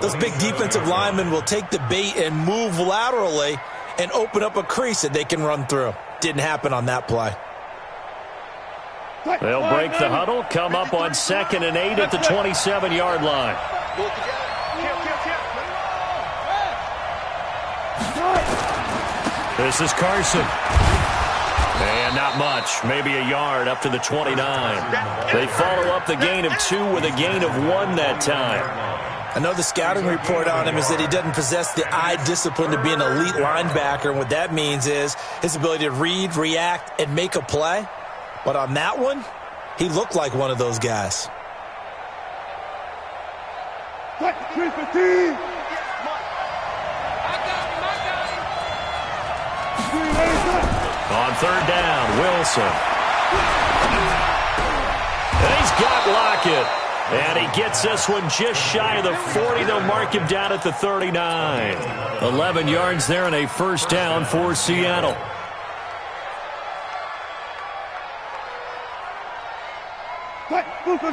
Those big defensive linemen will take the bait and move laterally and open up a crease that they can run through. Didn't happen on that play. They'll break the huddle, come up on 2nd and 8 at the 27-yard line. This is Carson. And not much, maybe a yard up to the 29. They follow up the gain of 2 with a gain of 1 that time. I know the scouting report on him is that he doesn't possess the eye discipline to be an elite linebacker. And what that means is his ability to read, react, and make a play. But on that one, he looked like one of those guys. On 3rd down, Wilson. And he's got Lockett. And he gets this one just shy of the 40. They'll mark him down at the 39. 11 yards there and a first down for Seattle.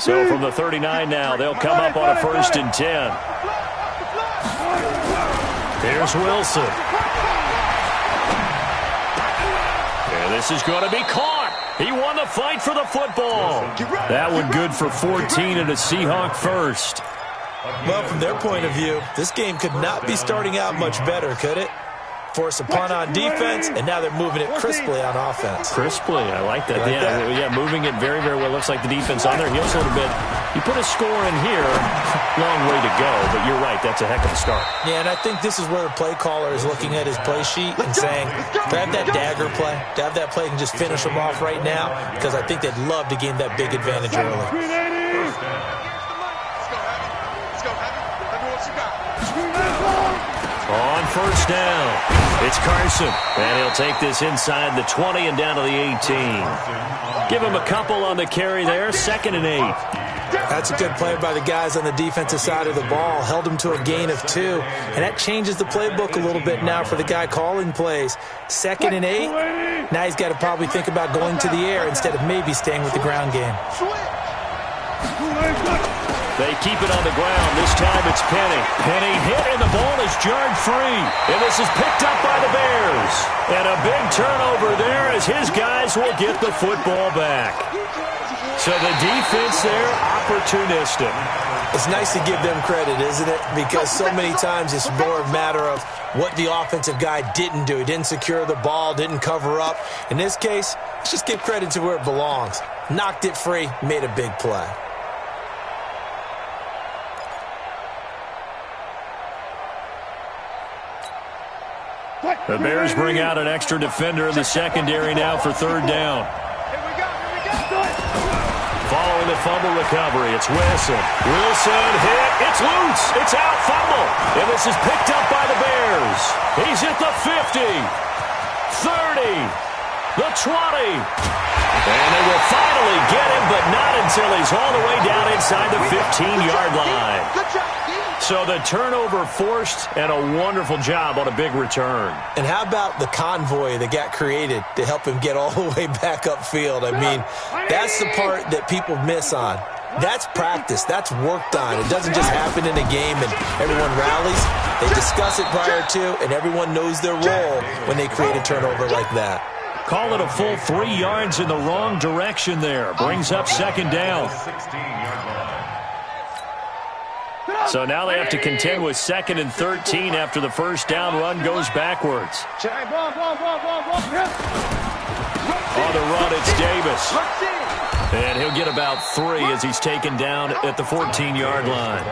So from the 39 now, they'll come up on a 1st and 10. Here's Wilson. And this is going to be caught. He won the fight for the football. That one good for 14 and a Seahawk first. Well, from their point of view, this game could not be starting out much better, could it? Force a punt on defense, and now they're moving it crisply on offense. Crisply, I like that. Yeah, moving it very, very well. Looks like the defense on their heels a little bit. You put a score in here, long way to go, but you're right, that's a heck of a start. Yeah, and I think this is where the play caller is looking at his play sheet and saying, to have that dagger play, to have that play and just finish them off right now, because I think they'd love to gain that big advantage early. On 1st down, it's Carson, and he'll take this inside the 20 and down to the 18. Give him a couple on the carry there, 2nd and 8. That's a good play by the guys on the defensive side of the ball. Held him to a gain of 2, and that changes the playbook a little bit now for the guy calling plays. 2nd and 8, now he's got to probably think about going to the air instead of maybe staying with the ground game. They keep it on the ground. This time it's Penny. Penny hit, and the ball is jarred free. And this is picked up by the Bears. And a big turnover there as his guys will get the football back. So the defense there, opportunistic. It's nice to give them credit, isn't it? Because so many times it's more a matter of what the offensive guy didn't do. He didn't secure the ball, didn't cover up. In this case, let's just give credit to where it belongs. Knocked it free, made a big play. The Bears bring out an extra defender in the secondary now for 3rd down. Following the fumble recovery, it's Wilson. Wilson hit. It's loose. It's out. Fumble. And this is picked up by the Bears. He's at the 50, 30, the 20. And they will finally get him, but not until he's all the way down inside the 15-yard line. So the turnover forced, and a wonderful job on a big return. And how about the convoy that got created to help him get all the way back upfield? I mean, that's the part that people miss on. That's practice. That's worked on. It doesn't just happen in a game and everyone rallies. They discuss it prior to, and everyone knows their role when they create a turnover like that. Call it a full 3 yards in the wrong direction there. Brings up 2nd down. So now they have to contend with 2nd and 13 after the first down run goes backwards. On the run, it's Davis. And he'll get about 3 as he's taken down at the 14-yard line.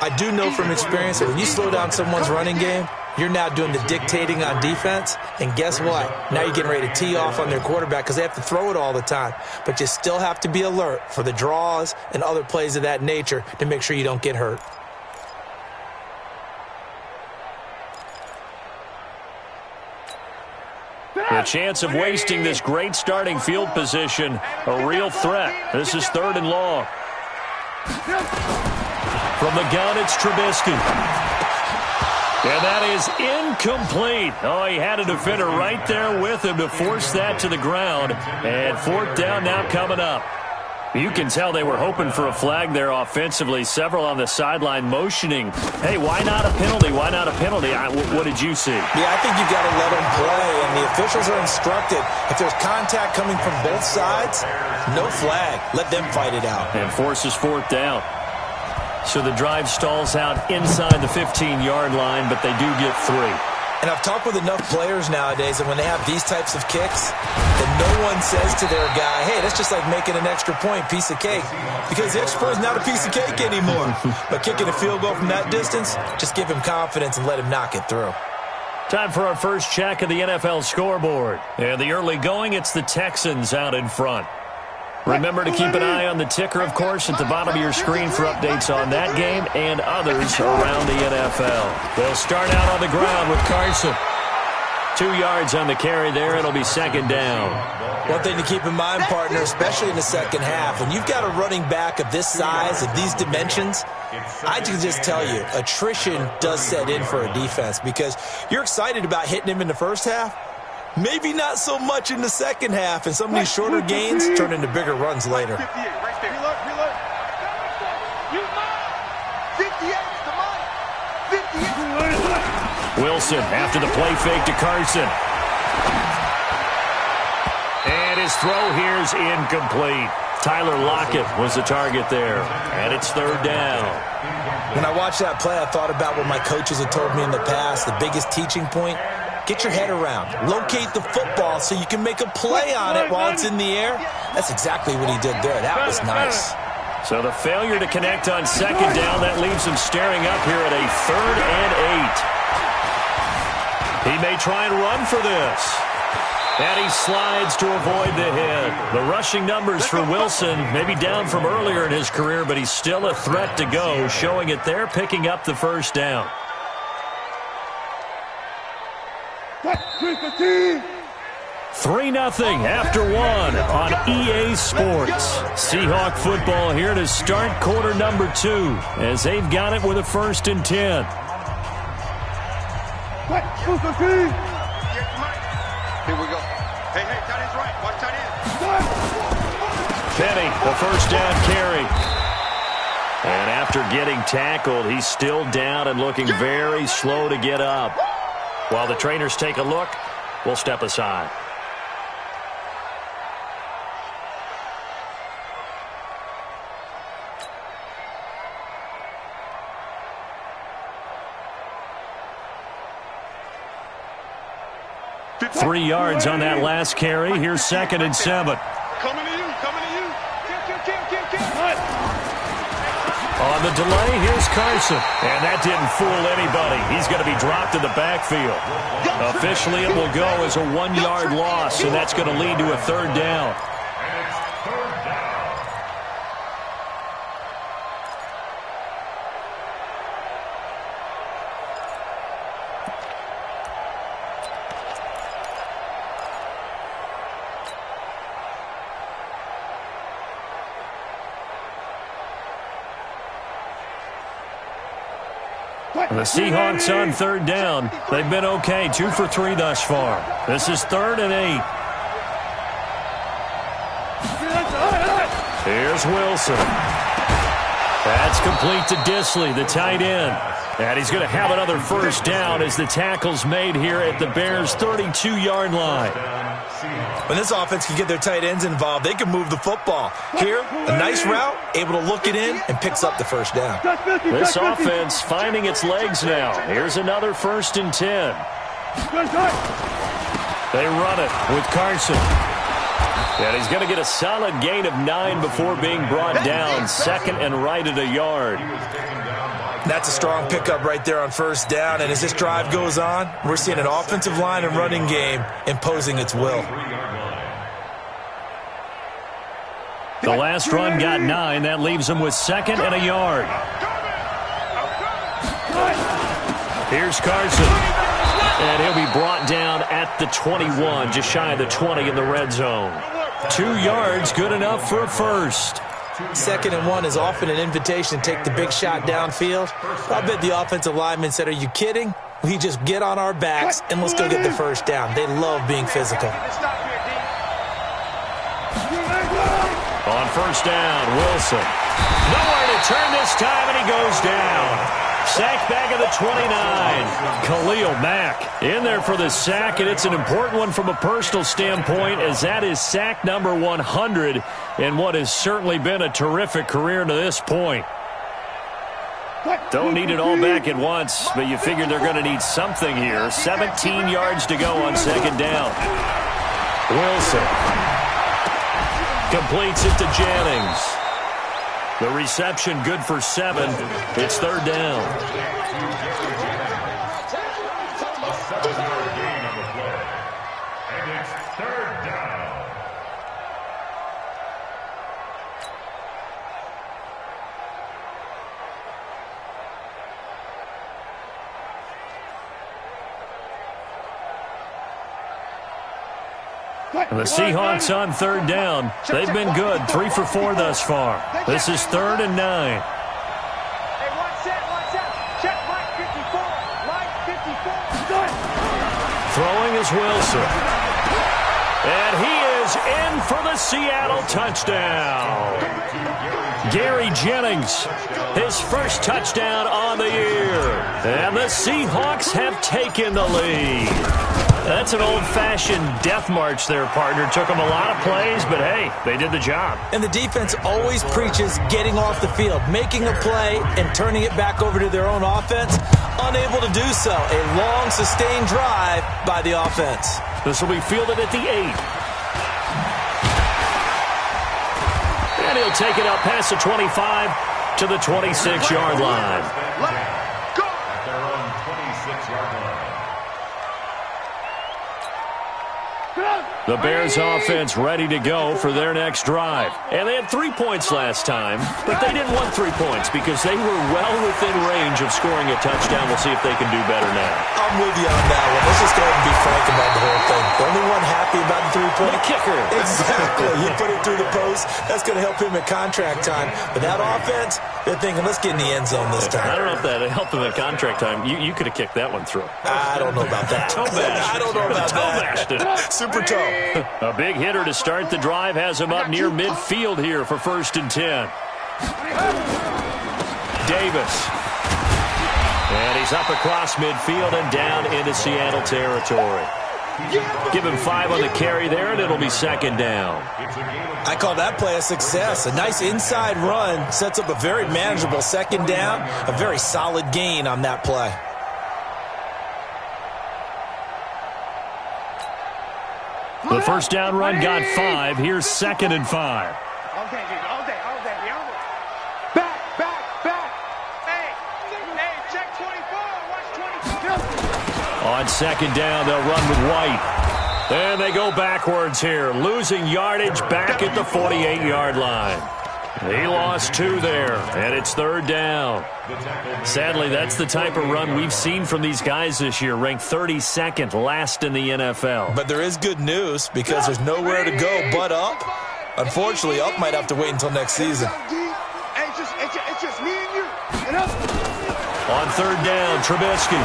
I do know from experience that when you slow down someone's running game, you're now doing the dictating on defense. And guess what? Now you're getting ready to tee off on their quarterback because they have to throw it all the time. But you still have to be alert for the draws and other plays of that nature to make sure you don't get hurt. The chance of wasting this great starting field position, a real threat. This is 3rd and long. From the gun, it's Trubisky. And that is incomplete. Oh, he had a defender right there with him to force that to the ground. And 4th down now coming up. You can tell they were hoping for a flag there offensively. Several on the sideline motioning, hey, why not a penalty? Why not a penalty? What did you see? Yeah, I think you got to let them play, and the officials are instructed. If there's contact coming from both sides, no flag. Let them fight it out. And forces fourth down. So the drive stalls out inside the 15-yard line, but they do get 3. And I've talked with enough players nowadays that when they have these types of kicks, that no one says to their guy, hey, that's just like making an extra point, piece of cake. Because the extra point is not a piece of cake anymore. But kicking a field goal from that distance, just give him confidence and let him knock it through. Time for our first check of the NFL scoreboard. And the early going, it's the Texans out in front. Remember to keep an eye on the ticker, of course, at the bottom of your screen for updates on that game and others around the NFL. They'll start out on the ground with Carson. 2 yards on the carry there. It'll be second down. One thing to keep in mind, partner, especially in the second half, when you've got a running back of this size, of these dimensions, I can just tell you, attrition does set in for a defense because you're excited about hitting him in the first half. Maybe not so much in the second half, and some of these shorter gains turn into bigger runs later. Wilson after the play fake to Carson. And his throw here is incomplete. Tyler Lockett was the target there, and it's third down. When I watched that play, I thought about what my coaches had told me in the past. The biggest teaching point, get your head around. Locate the football so you can make a play on it while it's in the air. That's exactly what he did there. That was nice. So the failure to connect on second down, that leaves him staring up here at a 3rd and 8. He may try and run for this. And he slides to avoid the hit. The rushing numbers for Wilson, maybe down from earlier in his career, but he's still a threat to go, showing it there, picking up the first down. 3-0 after 1 on EA Sports. Seahawk football here to start quarter number 2 as they've got it with a 1st and 10. Here we go. Hey, tight end's right. Watch tight end. Penny, the first down carry. And after getting tackled, he's still down and looking very slow to get up. While the trainers take a look, we'll step aside. Three yards on that last carry. Here's 2nd and 7. Coming to you. On the delay, here's Carson. And that didn't fool anybody. He's going to be dropped in the backfield. Officially, it will go as a 1-yard loss, and that's going to lead to a 3rd down. The Seahawks on 3rd down. They've been okay, 2 for 3 thus far. This is 3rd and 8. Here's Wilson. That's complete to Disley, the tight end. And he's going to have another first down as the tackle's made here at the Bears' 32-yard line. When this offense can get their tight ends involved, they can move the football. Here, a nice route, able to look it in, and picks up the first down. This offense finding its legs now. Here's another 1st and 10. They run it with Carson. And he's going to get a solid gain of 9 before being brought down. 2nd and right at a yard. That's a strong pickup right there on first down. And as this drive goes on, we're seeing an offensive line and running game imposing its will. The last run got 9. That leaves him with 2nd and a yard. Here's Carson. And he'll be brought down at the 21, just shy of the 20 in the red zone. 2 yards, good enough for a first. 2nd and 1 is often an invitation to take the big shot downfield. I bet the offensive lineman said, are you kidding? We just get on our backs and let's go get the first down. They love being physical. On first down. Wilson. Nowhere to turn this time, and he goes down. Sack back at the 29. Khalil Mack in there for the sack, and it's an important one from a personal standpoint, as that is sack number 100 in what has certainly been a terrific career to this point. Don't need it all back at once, but you figure they're going to need something here. 17 yards to go on second down. Wilson completes it to Jennings. The reception good for 7. It's third down. And it's third down. And the Seahawks on third down. They've been good. 3 for 4 thus far. This is 3rd and 9. Hey, one set. Check line 54. Line 54. Good. Throwing is Wilson. And he is in for the Seattle touchdown. Gary Jennings, his first touchdown on the year. And the Seahawks have taken the lead. That's an old-fashioned death march there, partner. Took them a lot of plays, but hey, they did the job. And the defense always preaches getting off the field, making a play, and turning it back over to their own offense. Unable to do so. A long, sustained drive by the offense. This will be fielded at the 8. And he'll take it out past the 25 to the 26-yard line. At their own 26-yard line. The Bears offense ready to go for their next drive. And they had 3 points last time, but they didn't want 3 points because they were well within range of scoring a touchdown. We'll see if they can do better now. I'm with you on that one. Let's just go ahead and be frank about the whole thing. The only one happy about the 3-point? The kicker. Exactly. You put it through the post. That's going to help him at contract time. But that offense, they're thinking, let's get in the end zone this time. I don't know if that helped them at contract time. You could have kicked that one through. I don't know about that. I don't know about that. Super toe. A big hitter to start the drive has him up near midfield here for 1st and 10. Davis. And he's up across midfield and down into Seattle territory. Give him 5 on the carry there, and it'll be 2nd down. I call that play a success. A nice inside run sets up a very manageable 2nd down. A very solid gain on that play. The first down run got 5. Here's 2nd and 5. All day. Back. Hey, check 24. Watch 24. On 2nd down, they'll run with White. And they go backwards here, losing yardage back at the 48-yard line. He lost 2 there, and it's 3rd down. Sadly, that's the type of run we've seen from these guys this year, ranked 32nd last in the NFL. But there is good news because there's nowhere to go but up. Unfortunately, up might have to wait until next season. It's just me and you. And us. On 3rd down, Trubisky.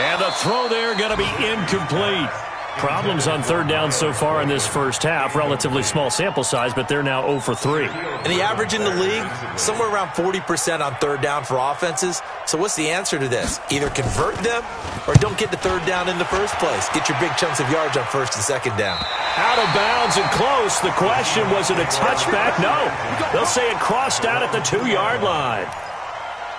And the throw there going to be incomplete. Problems on 3rd down so far in this first half. Relatively small sample size, but they're now 0 for 3. And the average in the league, somewhere around 40% on 3rd down for offenses. So what's the answer to this? Either convert them or don't get to 3rd down in the first place. Get your big chunks of yards on 1st and 2nd down. Out of bounds and close. The question, was it a touchback? No. They'll say it crossed out at the 2-yard line.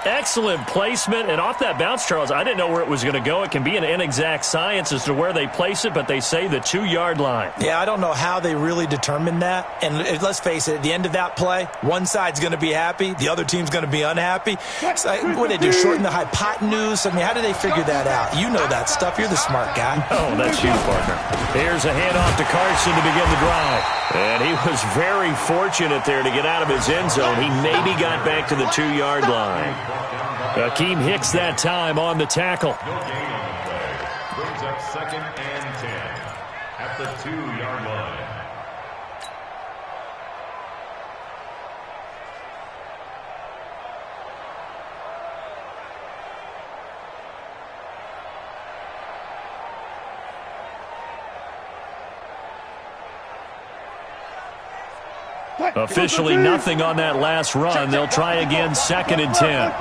Excellent placement, and off that bounce, Charles, I didn't know where it was going to go. It can be an inexact science as to where they place it, but they say the 2-yard line. Yeah, I don't know how they really determined that. And let's face it, at the end of that play, one side's going to be happy, the other team's going to be unhappy. So, what do they do, shorten the hypotenuse? I mean, how do they figure that out? You know that stuff. You're the smart guy. Oh, that's you, partner. Here's a handoff to Carson to begin the drive. And he was very fortunate there to get out of his end zone. He maybe got back to the 2-yard line. Akeem Hicks that time on the tackle. Brings up 2nd and 10 at the 2-yard line. Officially nothing on that last run. They'll try again, 2nd and 10.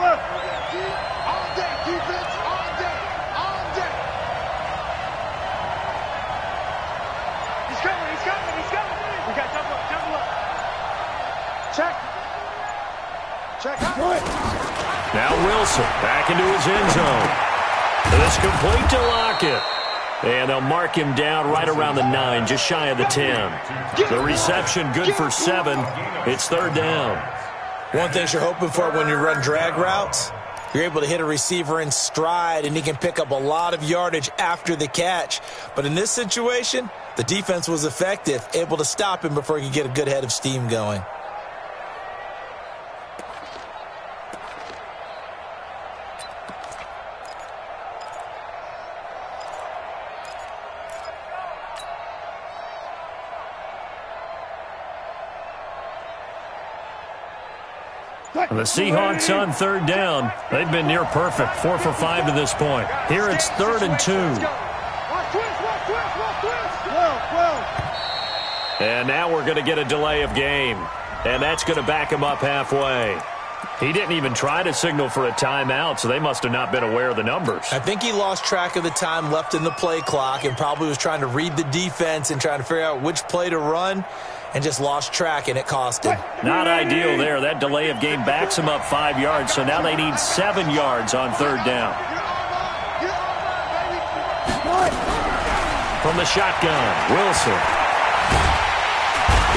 Now Wilson back into his end zone. It's complete to Lockett. And they'll mark him down right around the 9, just shy of the 10. The reception good for 7. It's 3rd down. One thing you're hoping for when you run drag routes, you're able to hit a receiver in stride, and he can pick up a lot of yardage after the catch. But in this situation, the defense was effective, able to stop him before he could get a good head of steam going. The Seahawks on 3rd down. They've been near perfect, 4 for 5 to this point. Here it's 3rd and 2. And now we're going to get a delay of game. And that's going to back him up halfway. He didn't even try to signal for a timeout, so they must have not been aware of the numbers. I think he lost track of the time left in the play clock and probably was trying to read the defense and trying to figure out which play to run, and just lost track, and it cost him. Not ideal there. That delay of game backs him up 5 yards, so now they need 7 yards on 3rd down. From the shotgun, Wilson.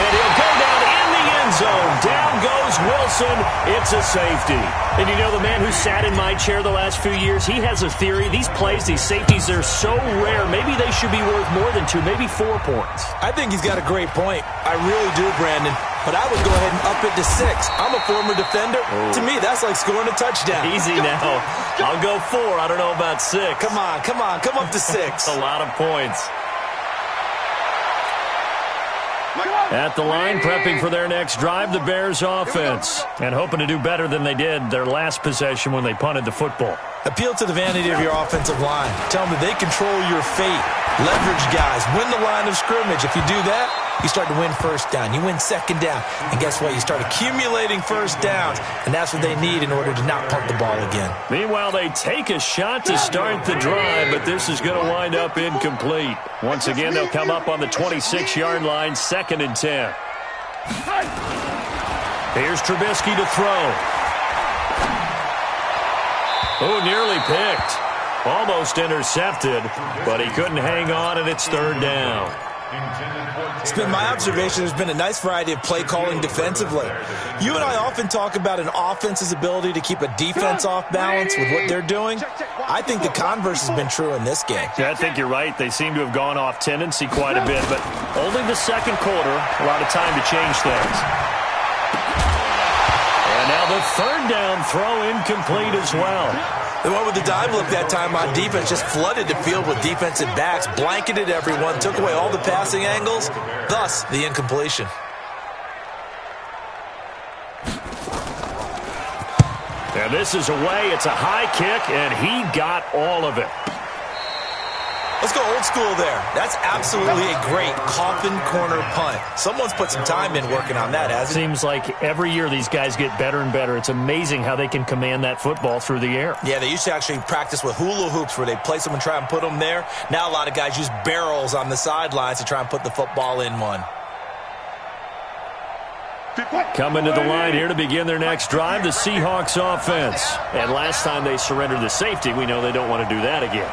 And he'll go down in the end zone. Down goes Wilson. It's a safety. And you know, the man who sat in my chair the last few years, he has a theory. These plays, these safeties, they're so rare. Maybe they should be worth more than 2, maybe 4 points. I think he's got a great point. I really do, Brandon. But I would go ahead and up it to 6. I'm a former defender. Oh. To me, that's like scoring a touchdown. Easy now. I'll go 4. I don't know about 6. Come on. Come up to 6. A lot of points. At the line, prepping for their next drive, the Bears offense. And hoping to do better than they did their last possession when they punted the football. Appeal to the vanity of your offensive line. Tell them that they control your fate. Leverage guys. Win the line of scrimmage. If you do that, you start to win 1st down. You win 2nd down. And guess what? You start accumulating 1st downs. And that's what they need in order to not punt the ball again. Meanwhile, they take a shot to start the drive, but this is going to wind up incomplete. Once again, they'll come up on the 26-yard line, 2nd and 10. Here's Trubisky to throw. Oh, nearly picked. Almost intercepted, but he couldn't hang on, and it's 3rd down. It's been my observation there's been a nice variety of play calling defensively. You and I often talk about an offense's ability to keep a defense off balance with what they're doing. I think the converse has been true in this game. Yeah, I think you're right. They seem to have gone off tendency quite a bit, but only the 2nd quarter, a lot of time to change things. And now the 3rd down throw incomplete as well. They went with the dime look that time on defense, just flooded the field with defensive backs, blanketed everyone, took away all the passing angles, thus the incompletion. And this is away. It's a high kick, and he got all of it. Let's go old school there. That's absolutely a great coffin corner punt. Someone's put some time in working on that, hasn't it? Seems like every year these guys get better and better. It's amazing how they can command that football through the air. Yeah, they used to actually practice with hula hoops where they place them and try and put them there. Now a lot of guys use barrels on the sidelines to try and put the football in one. Coming to the line here to begin their next drive, the Seahawks offense. And last time they surrendered the safety, we know they don't want to do that again.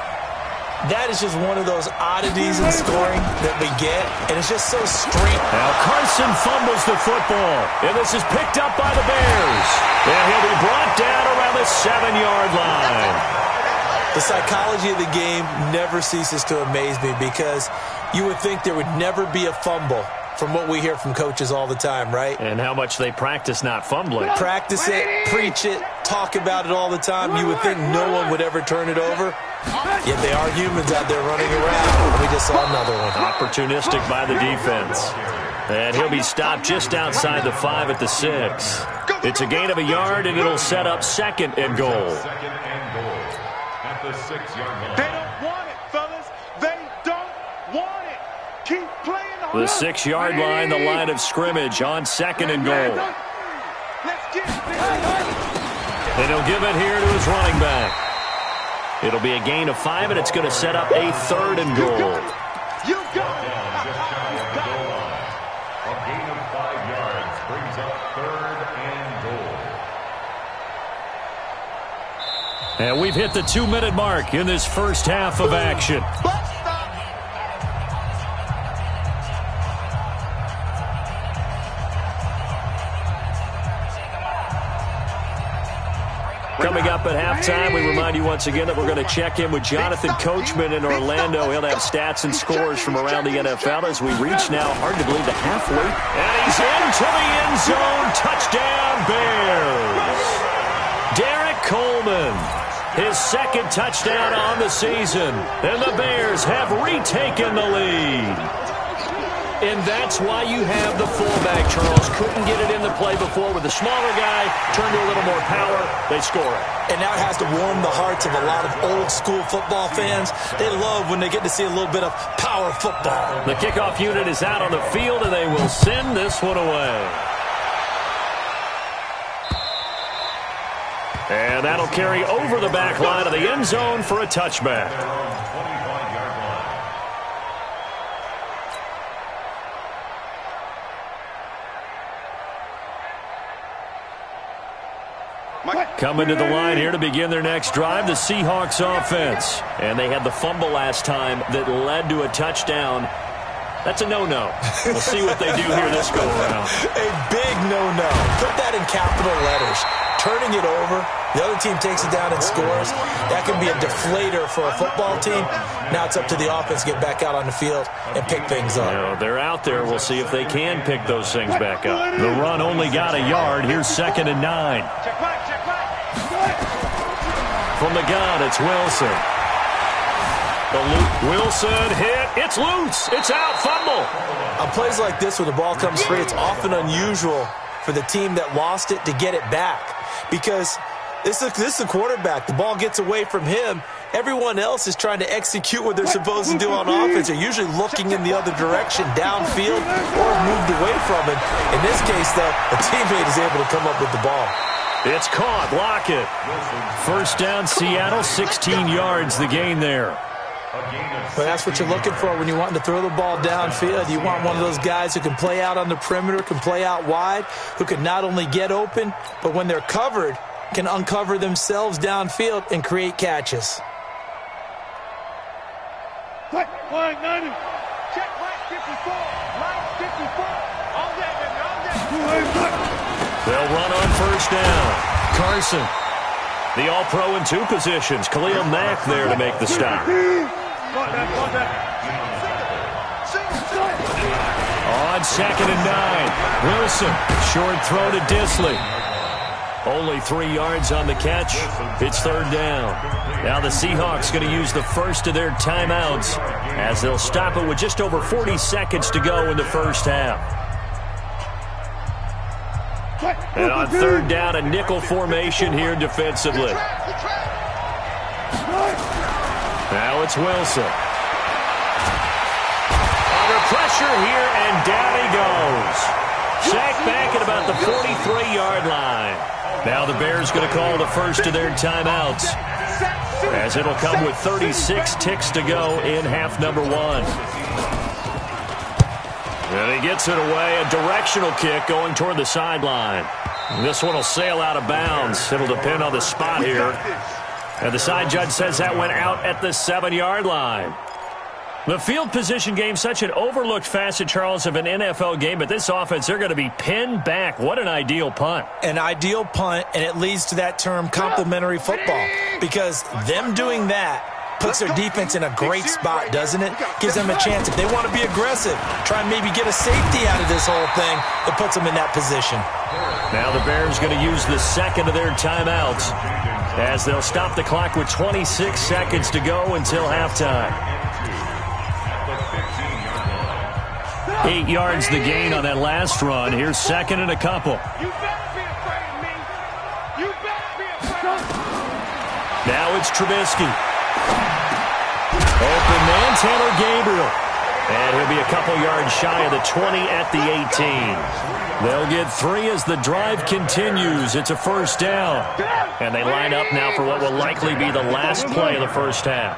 That is just one of those oddities in scoring that we get, and it's just so strange. Now Carson fumbles the football, and this is picked up by the Bears. And he'll be brought down around the 7-yard line. The psychology of the game never ceases to amaze me because you would think there would never be a fumble from what we hear from coaches all the time, right? And how much they practice not fumbling. Practice it, preach it, talk about it all the time. You would think no one would ever turn it over. Yet they are humans out there running around. We just saw another one. Opportunistic by the defense. And he'll be stopped just outside the 5 at the 6. It's a gain of a yard, and it'll set up 2nd and goal. At the 6-yard line. They don't want it, fellas. They don't want it. Keep playing hard. The 6-yard line, the line of scrimmage on 2nd and goal. And he'll give it here to his running back. It'll be a gain of 5, and it's going to set up a 3rd and goal. You go. A gain of 5 yards brings up 3rd and goal. And we've hit the 2-minute mark in this first half of action. Coming up at halftime, we remind you once again that we're going to check in with Jonathan Coachman in Orlando. He'll have stats and scores from around the NFL as we reach now, hard to believe, the halfway. And he's into the end zone. Touchdown, Bears. Derek Coleman, his 2nd touchdown on the season. And the Bears have retaken the lead. And that's why you have the fullback, Charles. Couldn't get it in the play before with the smaller guy. Turned to a little more power. They score it. And now it has to warm the hearts of a lot of old-school football fans. They love when they get to see a little bit of power football. The kickoff unit is out on the field, and they will send this one away. And that'll carry over the back line of the end zone for a touchback. Coming to the line here to begin their next drive, the Seahawks offense. And they had the fumble last time that led to a touchdown. That's a no-no. We'll see what they do here this go-around. A big no-no. Put that in capital letters. Turning it over, the other team takes it down and scores. That can be a deflator for a football team. Now it's up to the offense to get back out on the field and pick things up. You know, they're out there. We'll see if they can pick those things back up. The run only got a yard. Here's 2nd and 9. From the gun, it's Wilson. Wilson hit. It's loose. It's out. Fumble. On plays like this where the ball comes free, it's often unusual for the team that lost it to get it back. Because this is the quarterback. The ball gets away from him. Everyone else is trying to execute what they're supposed to do on offense. They're usually looking in the other direction, downfield, or moved away from it. In this case, though, a teammate is able to come up with the ball. It's caught. Lockett. First down, Seattle. 16 yards, the gain there. But that's what you're looking for when you're wanting to throw the ball downfield. You want one of those guys who can play out on the perimeter, can play out wide, who can not only get open, but when they're covered, can uncover themselves downfield and create catches. Check line 54. Line 54. All day, baby, all day. They'll run on first down. Carson, the all-pro in 2 positions. Khalil Mack there to make the stop. On 2nd and 9. Wilson, short throw to Disley. Only 3 yards on the catch. It's 3rd down. Now the Seahawks going to use the first of their timeouts as they'll stop it with just over 40 seconds to go in the first half. And on 3rd down, a nickel formation here defensively. Now it's Wilson. Under pressure here, and down he goes. Sacked back at about the 43-yard line. Now the Bears going to call the first of their timeouts, as it'll come with 36 ticks to go in half number 1. And he gets it away, a directional kick going toward the sideline. This one will sail out of bounds. It'll depend on the spot here. And the side judge says that went out at the 7-yard line. The field position game, such an overlooked facet, Charles, of an NFL game, but this offense, they're going to be pinned back. What an ideal punt. An ideal punt, and it leads to that term complementary football, because them doing that puts their defense in a great spot, doesn't it? Gives them a chance. If they want to be aggressive, try and maybe get a safety out of this whole thing, it puts them in that position. Now the Bears going to use the second of their timeouts as they'll stop the clock with 26 seconds to go until halftime. 8 yards the gain on that last run. Here's 2nd and a couple. You better be afraid of me. You better be afraid of me. Now it's Trubisky. Open man, Taylor Gabriel. And he'll be a couple yards shy of the 20 at the 18. They'll get 3 as the drive continues. It's a first down. And they line up now for what will likely be the last play of the first half.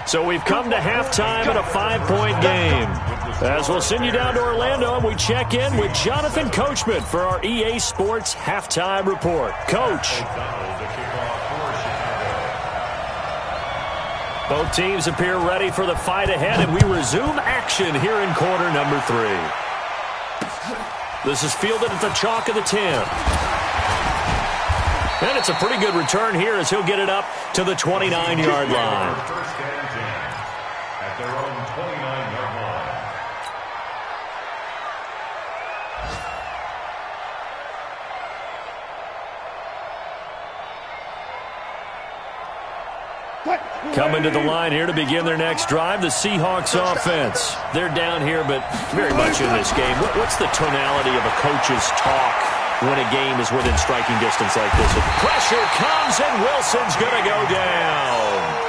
So we've come to halftime in a 5-point game. As we'll send you down to Orlando, and we check in with Jonathan Coachman for our EA Sports Halftime Report. Coach. Both teams appear ready for the fight ahead, and we resume action here in quarter number 3. This is fielded at the chalk of the 10. And it's a pretty good return here as he'll get it up to the 29-yard line. At their own 29-yard line. Coming to the line here to begin their next drive, the Seahawks offense. They're down here, but very much in this game. What's the tonality of a coach's talk when a game is within striking distance like this? Pressure comes, and Wilson's going to go down.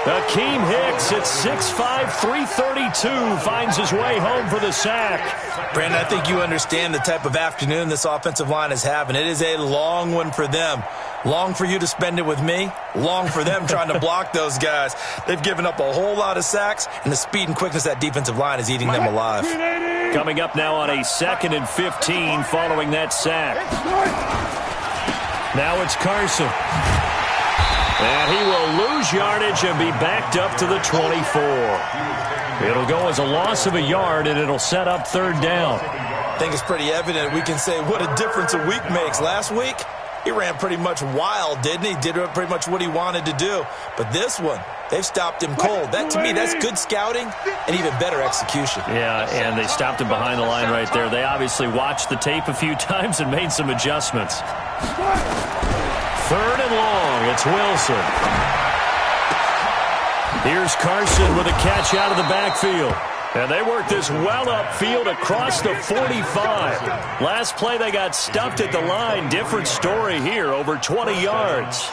Akeem Hicks at 6'5", 332 finds his way home for the sack. Brandon, I think you understand the type of afternoon this offensive line is having. It is a long one for them. Long for you to spend it with me. Long for them trying to block those guys. They've given up a whole lot of sacks, and the speed and quickness of that defensive line is eating them alive. Coming up now on a 2nd and 15 following that sack. Now it's Carson. And he will lose yardage and be backed up to the 24. It'll go as a loss of a yard, and it'll set up 3rd down. I think it's pretty evident. We can say what a difference a week makes. Last week, he ran pretty much wild, didn't he? Did pretty much what he wanted to do. But this one, they've stopped him cold. That, to me, that's good scouting and even better execution. Yeah, and they stopped him behind the line right there. They obviously watched the tape a few times and made some adjustments. 3rd and long. It's Wilson. Here's Carson with a catch out of the backfield. And they work this well upfield across the 45. Last play they got stuffed at the line. Different story here, over 20 yards.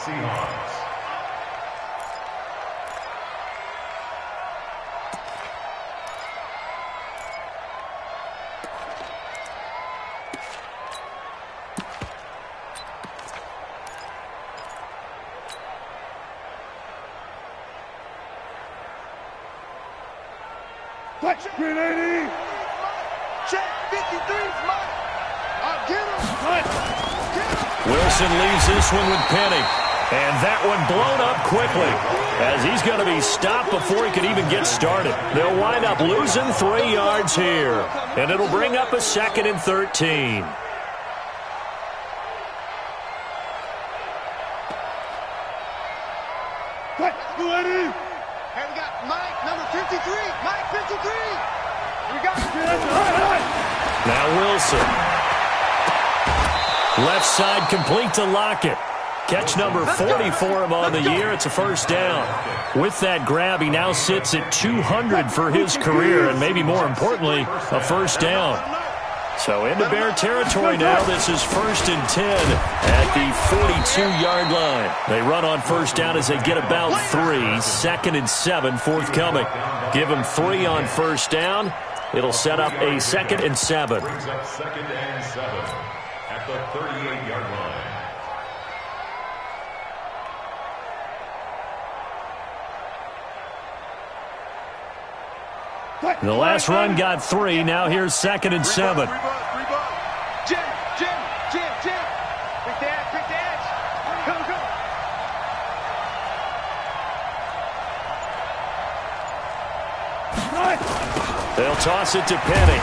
Grenade! Check 53's mine. I'll get him. Wilson leaves this one with Penny. And that one blown up quickly as he's going to be stopped before he could even get started. They'll wind up losing 3 yards here. And it'll bring up a 2nd and 13. And we got Mike, number 53. Mike, 53. We got Now Wilson. Left side complete to Lockett. Catch number 40 for him on the year. It's a first down. With that grab, he now sits at 200 for his career, and maybe more importantly, a first down. So into Bear territory now. This is 1st and 10 at the 42-yard line. They run on first down as they get about 3. 2nd and 7 forthcoming. Give them 3 on first down. It'll set up a 2nd and 7. Brings up 2nd and 7 at the 38-yard line. The last run got 3. Now here's 2nd and 7. Jim. Quick the edge. Go. They'll toss it to Penny.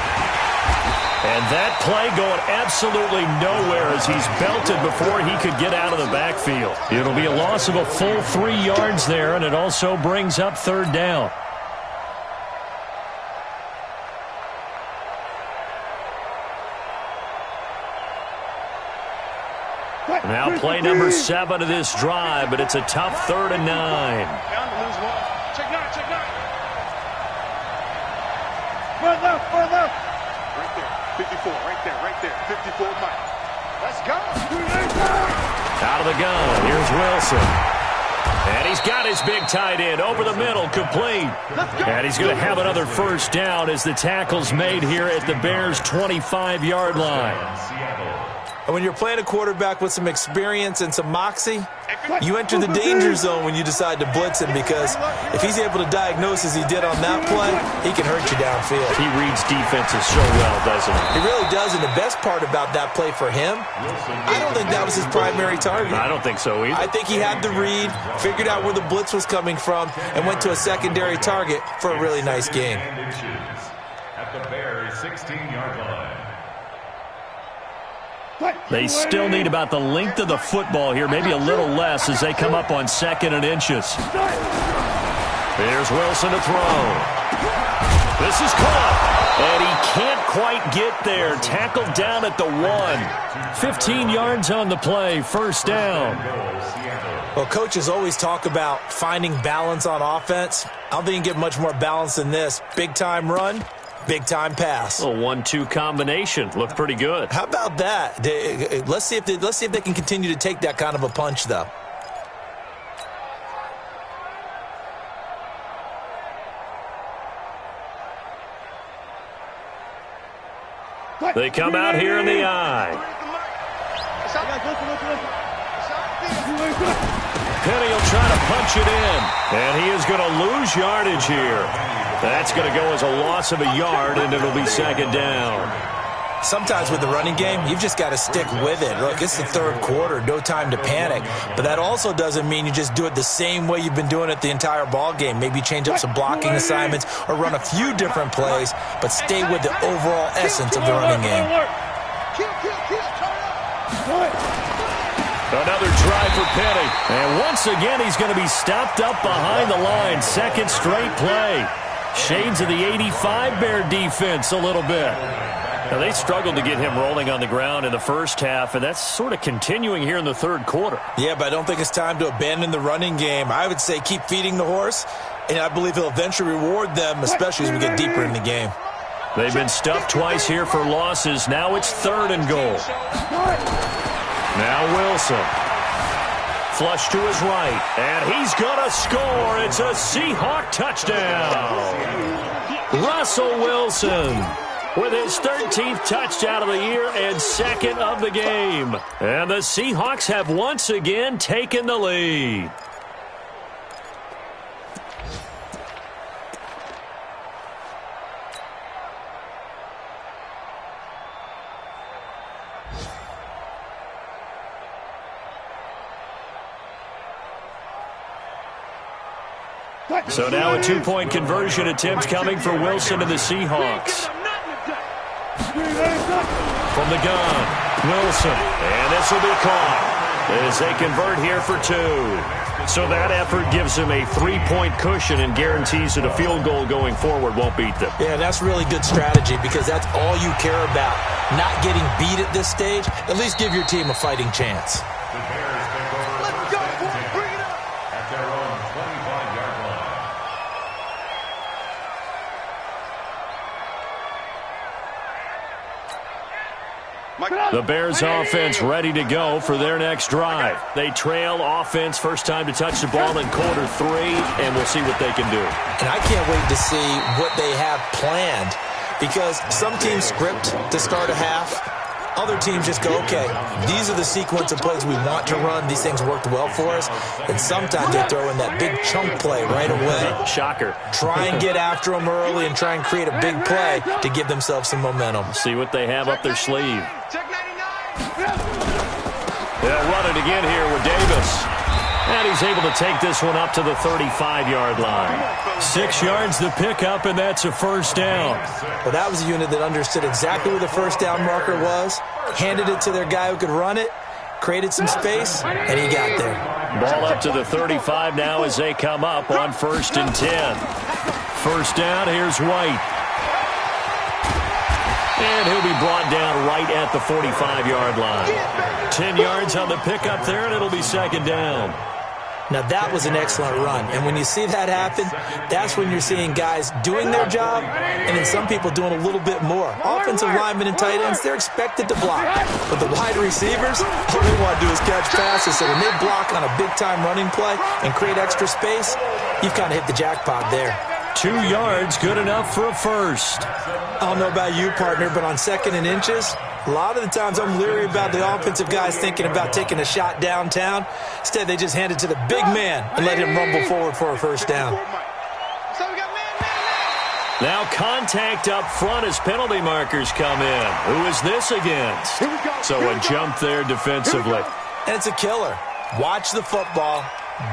And that play going absolutely nowhere as he's belted before he could get out of the backfield. It'll be a loss of a full 3 yards there, and it also brings up 3rd down. Now play number 7 of this drive, but it's a tough 3rd and 9. Down to lose 1. Check 9. Run left. Right there. 54. Right there. 54 Mike. Let's go. Out of the gun. Here's Wilson. And he's got his big tight end over the middle, complete. And he's going to have another first down as the tackle's made here at the Bears' 25-yard line. And when you're playing a quarterback with some experience and some moxie, you enter the danger zone when you decide to blitz him, because if he's able to diagnose as he did on that play, he can hurt you downfield. He reads defenses so well, doesn't he? He really does, and the best part about that play for him, I don't think that was his primary target. I don't think so either. I think he had the read, figured out where the blitz was coming from, and went to a secondary target for a really nice game. At the Bears' 16-yard line. They still need about the length of the football here, maybe a little less as they come up on 2nd and inches. Here's Wilson to throw. This is caught, and he can't quite get there. Tackled down at the 1. 15 yards on the play, first down. Well, coaches always talk about finding balance on offense. I don't think you can get much more balance than this. Big-time run. Big-time pass. A 1-2 combination. Looked pretty good. How about that? Let's see if they can continue to take that kind of a punch, though. They come out here in the eye. Penny will try to punch it in, and he is going to lose yardage here. That's going to go as a loss of a yard, and it'll be 2nd down. Sometimes with the running game, you've just got to stick with it. Look, it's the 3rd quarter, no time to panic. But that also doesn't mean you just do it the same way you've been doing it the entire ball game. Maybe change up some blocking assignments or run a few different plays, but stay with the overall essence of the running game. Another drive for Penny. And once again, he's going to be stopped up behind the line. 2nd straight play. Shades of the 85 Bear defense a little bit. Now, they struggled to get him rolling on the ground in the first half, and that's sort of continuing here in the 3rd quarter. Yeah, but I don't think it's time to abandon the running game. I would say keep feeding the horse, and I believe he'll eventually reward them, especially as we get deeper in the game. They've been stuffed twice here for losses. Now it's 3rd and goal. Now Wilson. Flush to his right, and he's going to score. It's a Seahawk touchdown. Russell Wilson with his 13th touchdown of the year and 2nd of the game. And the Seahawks have once again taken the lead. So now a 2-point conversion attempt coming for Wilson and the Seahawks. From the gun, Wilson. And this will be caught as they convert here for 2. So that effort gives them a 3-point cushion and guarantees that a field goal going forward won't beat them. Yeah, that's really good strategy because that's all you care about. Not getting beat at this stage. At least give your team a fighting chance. The Bears offense ready to go for their next drive. They trail offense, first time to touch the ball in quarter 3, and we'll see what they can do. And I can't wait to see what they have planned because some teams script to start a half. Other teams just go, okay, these are the sequence of plays we want to run. These things worked well for us. And sometimes they throw in that big chunk play right away. Shocker. Try and get after them early and try and create a big play to give themselves some momentum. See what they have up their sleeve. They'll run it again here with Davis. And he's able to take this one up to the 35-yard line. 6 yards the pickup, and that's a first down. Well, that was a unit that understood exactly where the first down marker was, handed it to their guy who could run it, created some space, and he got there. Ball up to the 35 now as they come up on 1st and 10. First down, here's White. And he'll be brought down right at the 45-yard line. 10 yards on the pickup there, and it'll be 2nd down. Now, that was an excellent run. And when you see that happen, that's when you're seeing guys doing their job and then some people doing a little bit more. Offensive linemen and tight ends, they're expected to block. But the wide receivers, all they want to do is catch passes. So when they block on a big-time running play and create extra space, you've kind of hit the jackpot there. 2 yards, good enough for a first. I don't know about you, partner, but on 2nd and inches, a lot of the times I'm leery about the offensive guys thinking about taking a shot downtown. Instead, they just hand it to the big man and let him rumble forward for a first down. Now contact up front as penalty markers come in. Who is this against? So a jump there defensively. And it's a killer. Watch the football.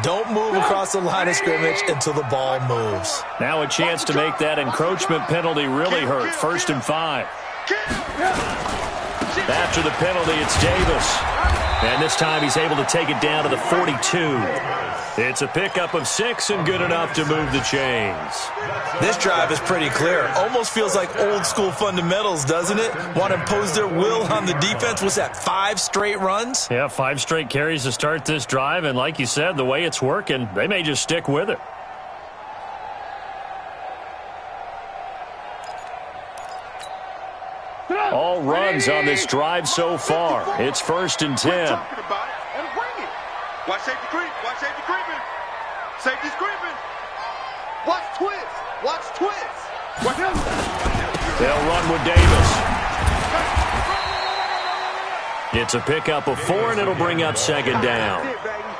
Don't move across the line of scrimmage until the ball moves. Now a chance to make that encroachment penalty really hurt. 1st and 5. After the penalty, it's Davis. And this time he's able to take it down to the 42. It's a pickup of 6 and good enough to move the chains. This drive is pretty clear. Almost feels like old school fundamentals, doesn't it? Want to impose their will on the defense. Was that 5 straight runs? Yeah, 5 straight carries to start this drive. And like you said, the way it's working, they may just stick with it. All runs on this drive so far. It's 1st and 10. Watch safety creep. Watch safety creeping. Safety's creeping. Watch twist. Watch twist. They'll run with Davis. It's a pickup of 4, and it'll bring up 2nd down.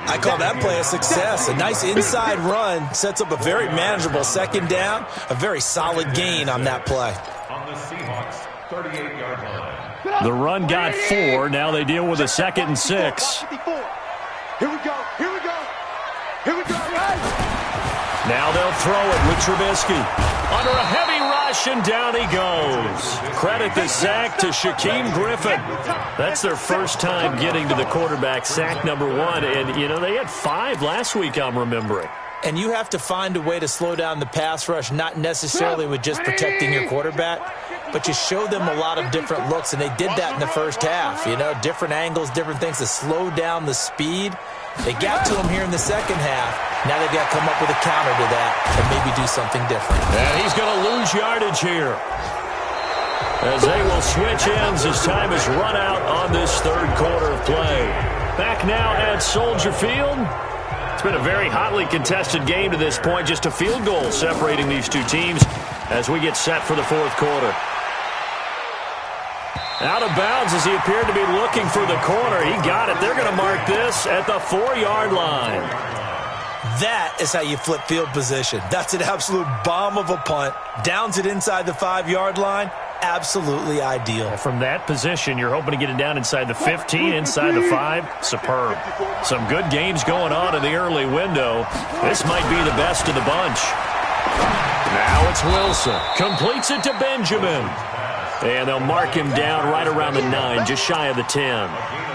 I call that play a success. A nice inside run sets up a very manageable 2nd down. A very solid gain on that play. On the Seahawks 38-yard line. The run got 4. Now they deal with a 2nd and 6. Here we go. Here we go. Here we go. Now they'll throw it with Trubisky. Under a heavy rush, and down he goes. Credit the sack to Shaquem Griffin. That's their first time getting to the quarterback, sack number 1. And, you know, they had 5 last week, I'm remembering. And you have to find a way to slow down the pass rush, not necessarily with just protecting your quarterback, but you show them a lot of different looks, and they did that in the first half. You know, different angles, different things to slow down the speed. They got to him here in the second half. Now they've got to come up with a counter to that and maybe do something different. And he's going to lose yardage here, as they will switch ends as time is run out on this 3rd quarter of play. Back now at Soldier Field. It's been a very hotly contested game to this point. Just a field goal separating these two teams as we get set for the 4th quarter. Out of bounds as he appeared to be looking for the corner. He got it. They're going to mark this at the 4-yard line. That is how you flip field position. That's an absolute bomb of a punt. Downs it inside the 5-yard line. Absolutely ideal. From that position, you're hoping to get it down inside the 15, inside the 5. Superb. Some good games going on in the early window. This might be the best of the bunch. Now it's Wilson. Completes it to Benjamin. And they'll mark him down right around the 9, just shy of the 10.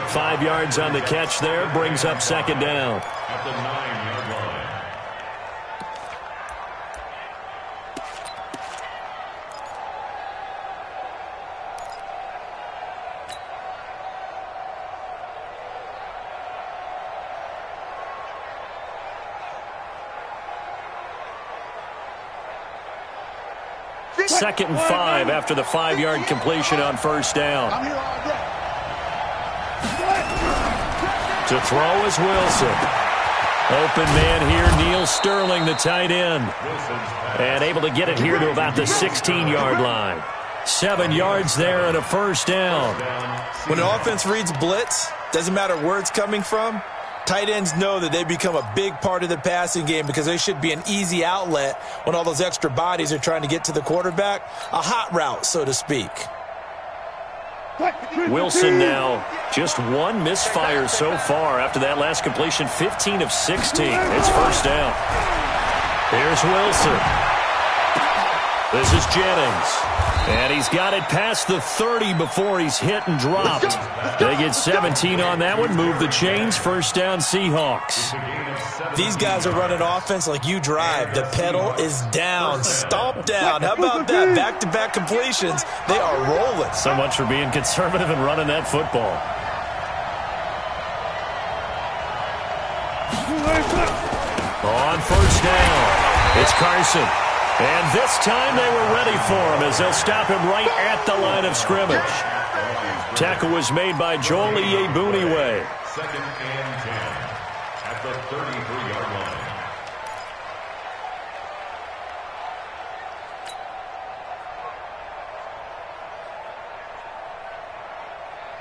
5 yards on the catch there, brings up 2nd down. At the 9-yard line. Second and 5 after the 5-yard completion on 1st down. To throw is Wilson. Open man here, Neil Sterling, the tight end. And able to get it here to about the 16-yard line. 7 yards there and a 1st down. When an offense reads blitz, doesn't matter where it's coming from, tight ends know that they become a big part of the passing game because they should be an easy outlet when all those extra bodies are trying to get to the quarterback. A hot route, so to speak. Wilson now just 1 misfire so far after that last completion, 15 of 16. It's 1st down. Here's Wilson. This is Jennings. And he's got it past the 30 before he's hit and dropped. They get 17 on that one. Move the chains. 1st down, Seahawks. These guys are running offense like you drive. The pedal is down. Stomp down. How about that? Back-to-back completions. They are rolling. So much for being conservative and running that football. On first down, it's Carson. And this time they were ready for him as they'll stop him right at the line of scrimmage. Tackle was made by Joel Iyebuniwe. Second and 10 at the 33-yard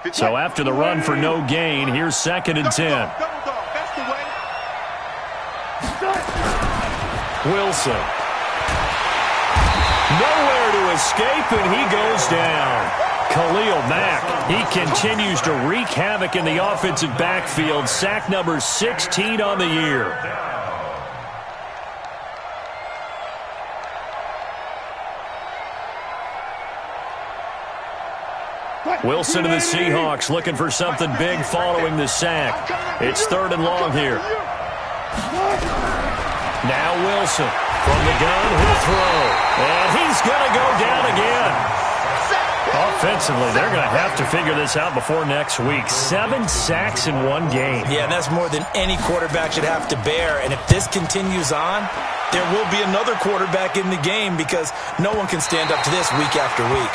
line. So after the run for no gain, here's second and 10. Wilson. Nowhere to escape, and he goes down. Khalil Mack, he continues to wreak havoc in the offensive backfield. Sack number 16 on the year. Wilson and the Seahawks looking for something big following the sack. It's third and long here. Now Wilson from the gun, he'll throw. And he's going to go down again. Offensively, they're going to have to figure this out before next week. 7 sacks in one game. Yeah, and that's more than any quarterback should have to bear. And if this continues on, there will be another quarterback in the game because no one can stand up to this week after week.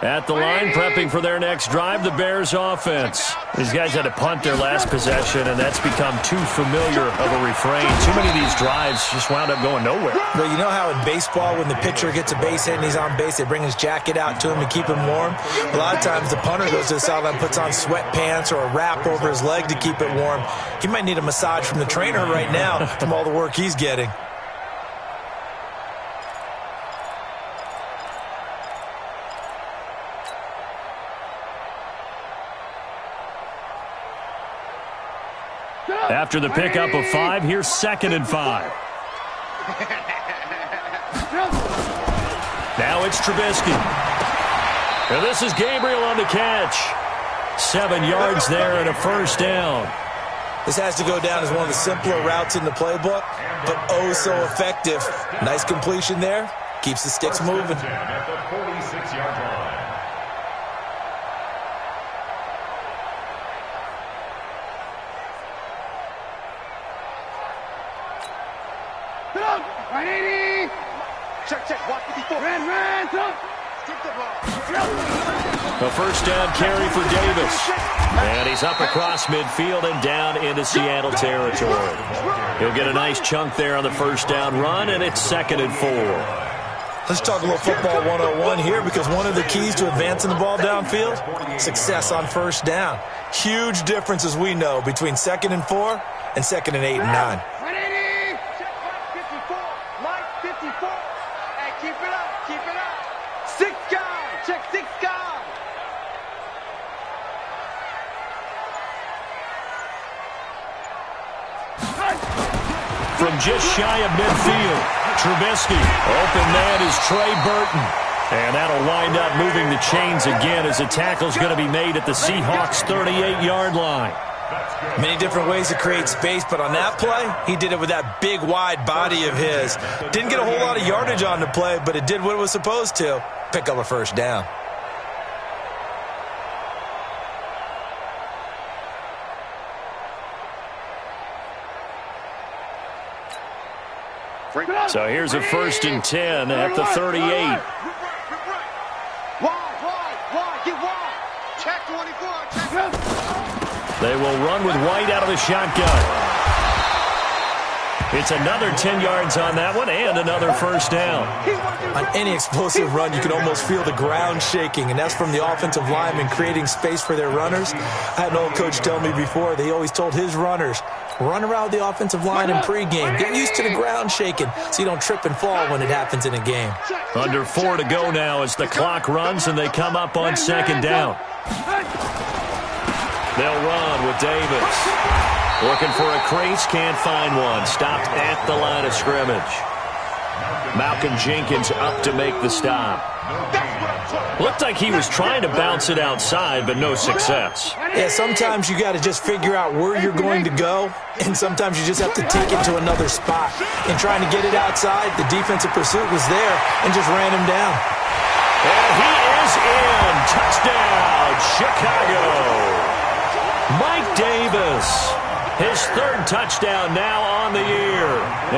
At the line, prepping for their next drive, the Bears offense. These guys had to punt their last possession, and that's become too familiar of a refrain. Too many of these drives just wound up going nowhere. But you know how in baseball, when the pitcher gets a base hit and he's on base, they bring his jacket out to him to keep him warm? A lot of times the punter goes to the sideline, puts on sweatpants or a wrap over his leg to keep it warm. He might need a massage from the trainer right now from all the work he's getting. After the pickup of 5, here's second and 5. Now it's Trubisky. And this is Gabriel on the catch. 7 yards there and a first down. This has to go down as one of the simpler routes in the playbook, but oh so effective. Nice completion there. Keeps the sticks moving. At the 46-yard line. Check, watch it before. Ran, Skip the ball. A first down carry for Davis. And he's up across midfield and down into Seattle territory. He'll get a nice chunk there on the first down run, and it's second and 4. Let's talk a little football 101 here because one of the keys to advancing the ball downfield, success on first down. Huge difference, as we know, between second and 4 and second and 8 and 9. From just shy of midfield, Trubisky. Open man is Trey Burton. And that'll wind up moving the chains again as the tackle's going to be made at the Seahawks' 38-yard line. Many different ways to create space, but on that play, he did it with that big, wide body of his. Didn't get a whole lot of yardage on the play, but it did what it was supposed to. Pick up a first down. So here's a first and 10 at the 38. Wide, get wide. Check 24, check. They will run with White out of the shotgun. It's another 10 yards on that one and another first down. On any explosive run, you can almost feel the ground shaking, and that's from the offensive linemen creating space for their runners. I had an old coach tell me before, they always told his runners, run around the offensive line in pregame. Get used to the ground shaking so you don't trip and fall when it happens in a game. Under 4 to go now as the clock runs and they come up on second down. They'll run with Davis. Looking for a crease, can't find one. Stopped at the line of scrimmage. Malcolm Jenkins up to make the stop. Looked like he was trying to bounce it outside, but no success. Yeah, sometimes you got to just figure out where you're going to go, and sometimes you just have to take it to another spot. And trying to get it outside, the defensive pursuit was there and just ran him down. And he is in. Touchdown, Chicago. Mike Davis. His third touchdown now on the year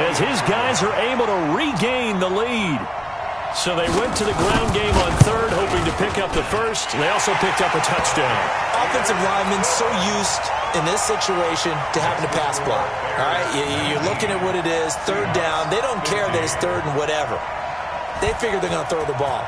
as his guys are able to regain the lead. So they went to the ground game on third, hoping to pick up the first. They also picked up a touchdown. Offensive linemen so used in this situation to having to pass block. All right, you're looking at what it is, third down. They don't care that it's third and whatever. They figure they're going to throw the ball.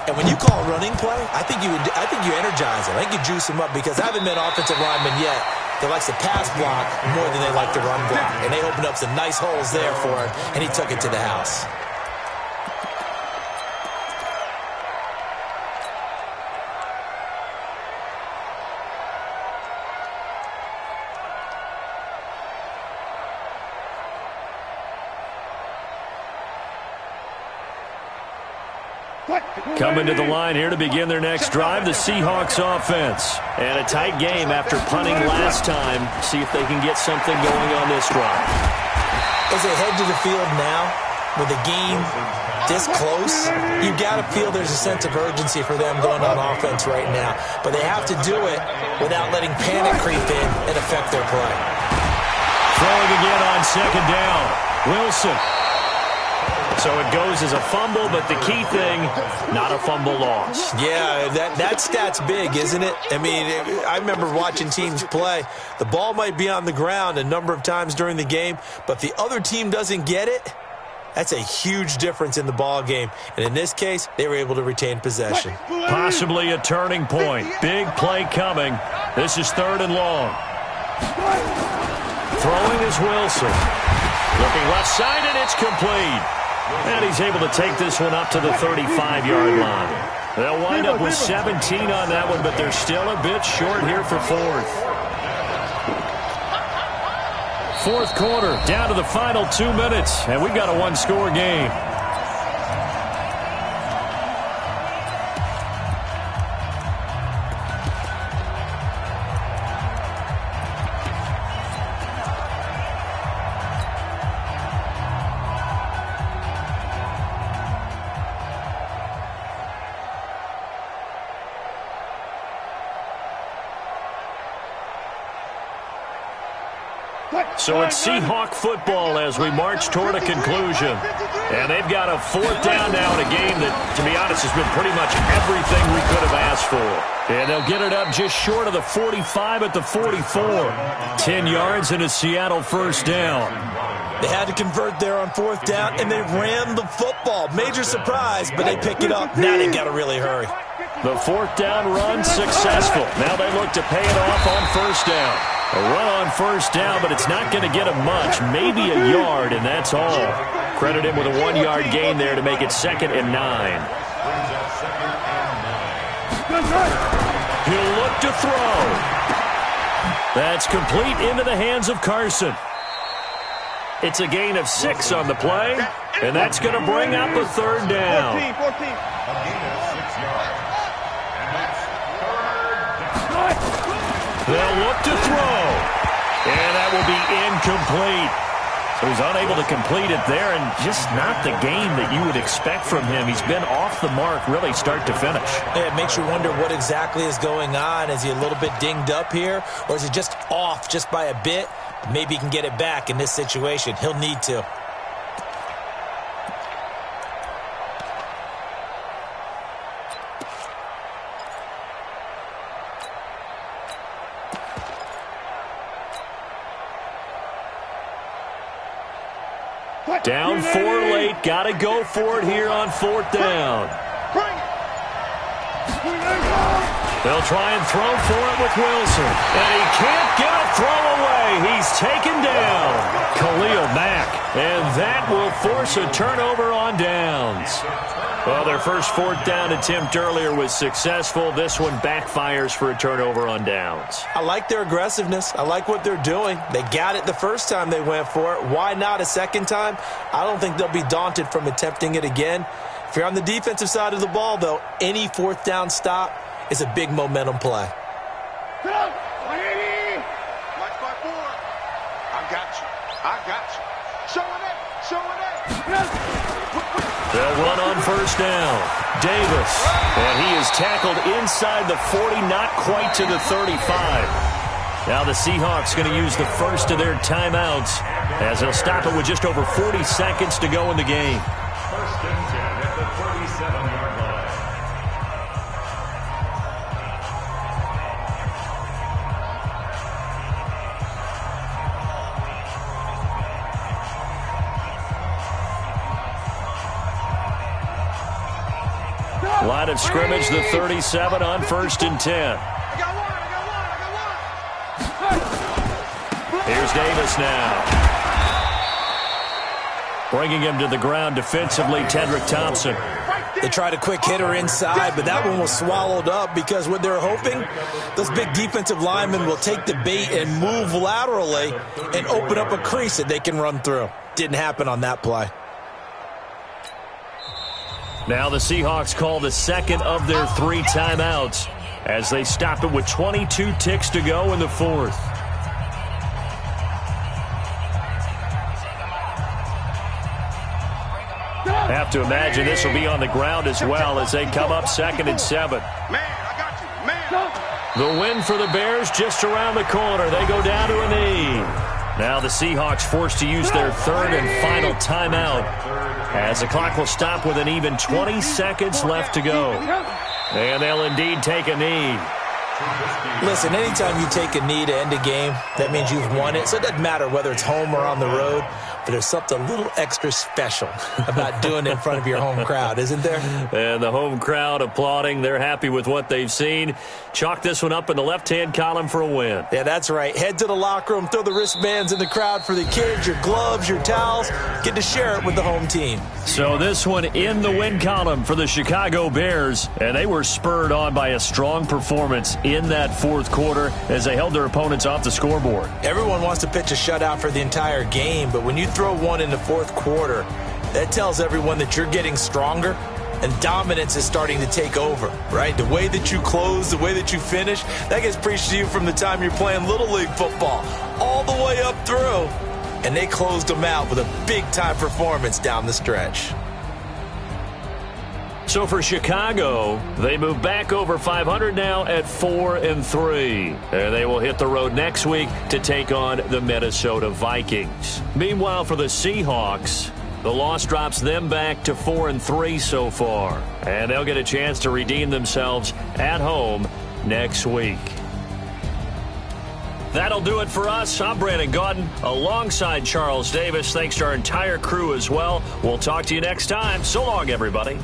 And when you call a running play, I think you energize them. I think you juice them up because I haven't met offensive linemen yet that likes to pass block more than they like to run block. And they opened up some nice holes there for him, and he took it to the house. Coming to the line here to begin their next drive, the Seahawks offense. And a tight game after punting last time. See if they can get something going on this drive. As they head to the field now, with the game this close, you've got to feel there's a sense of urgency for them going on offense right now. But they have to do it without letting panic creep in and affect their play. Throwing again on second down. Wilson. So it goes as a fumble, but the key thing, not a fumble loss. Yeah, that stat's big, isn't it? I mean, I remember watching teams play. The ball might be on the ground a number of times during the game, but if the other team doesn't get it, that's a huge difference in the ball game. And in this case, they were able to retain possession. Possibly a turning point. Big play coming. This is third and long. Throwing is Wilson. Looking left side, and it's complete. And he's able to take this one up to the 35-yard line. They'll wind up with 17 on that one, but they're still a bit short here for fourth. Fourth quarter, down to the final 2 minutes, and we've got a one-score game. So it's Seahawk football as we march toward a conclusion. And they've got a fourth down now in a game that, to be honest, has been pretty much everything we could have asked for. And they'll get it up just short of the 45 at the 44. 10 yards and a Seattle first down. They had to convert there on fourth down, and they ran the football. Major surprise, but they pick it up. Now they've got to really hurry. The fourth down run successful. Now they look to pay it off on first down. A run on first down, but it's not going to get him much. Maybe a yard, and that's all. Credit him with a 1-yard gain there to make it 2nd and 9. He'll look to throw. That's complete into the hands of Carson. It's a gain of 6 on the play, and that's going to bring up a third down. 14. A gain of 6 yards. And that's third down. They'll look to throw. And that will be incomplete. So he's unable to complete it there, and just not the game that you would expect from him. He's been off the mark really start to finish. It makes you wonder what exactly is going on. Is he a little bit dinged up here, or is he just off just by a bit? Maybe he can get it back in this situation. He'll need to. Down 4 late. Got to go for it here on fourth down. They'll try and throw for it with Wilson. And he can't get a throw away. He's taken down. Khalil Mack. And that will force a turnover on downs. Well, their first fourth down attempt earlier was successful. This one backfires for a turnover on downs. I like their aggressiveness. I like what they're doing. They got it the first time they went for it. Why not a second time? I don't think they'll be daunted from attempting it again. If you're on the defensive side of the ball, though, any fourth down stop is a big momentum play. March by 4. I got you. I got you. Showing it. Showing it. They'll run on first down. Davis. And he is tackled inside the 40, not quite to the 35. Now the Seahawks going to use the first of their timeouts as they'll stop it with just over 40 seconds to go in the game. First and 10 at the 37-yard line. Line of scrimmage, the 37 on first and 10. I got one. Here's Davis now. Bringing him to the ground defensively, Tedrick Thompson. They tried a quick hitter inside, but that one was swallowed up because what they're hoping, those big defensive linemen will take the bait and move laterally and open up a crease that they can run through. Didn't happen on that play. Now the Seahawks call the second of their 3 timeouts as they stop it with 22 ticks to go in the fourth. Have to imagine this will be on the ground as well as they come up second and 7. Man, I got you. Man. The win for the Bears just around the corner. They go down to a knee. Now the Seahawks forced to use their third and final timeout as the clock will stop with an even 20 seconds left to go. And they'll indeed take a knee. Listen, anytime you take a knee to end a game, that means you've won it. So it doesn't matter whether it's home or on the road, but there's something a little extra special about doing it in front of your home crowd, isn't there? And the home crowd applauding. They're happy with what they've seen. Chalk this one up in the left-hand column for a win. Yeah, that's right. Head to the locker room, throw the wristbands in the crowd for the kids, your gloves, your towels. Get to share it with the home team. So this one in the win column for the Chicago Bears, and they were spurred on by a strong performance in that fourth quarter as they held their opponents off the scoreboard. Everyone wants to pitch a shutout for the entire game, but when you throw one in the fourth quarter, that tells everyone that you're getting stronger and dominance is starting to take over, right? The way that you close, the way that you finish, that gets preached to you from the time you're playing Little League football all the way up through. And they closed them out with a big-time performance down the stretch. So for Chicago, they move back over 500 now at 4-3. And they will hit the road next week to take on the Minnesota Vikings. Meanwhile, for the Seahawks, the loss drops them back to 4-3 so far. And they'll get a chance to redeem themselves at home next week. That'll do it for us. I'm Brandon Gaudin alongside Charles Davis. Thanks to our entire crew as well. We'll talk to you next time. So long, everybody.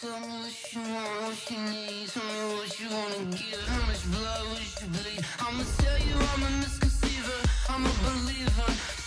Tell me what you want, what you need. Tell me what you wanna give. How much blood would you bleed? I'ma tell you I'm a misconceiver. I'm a believer.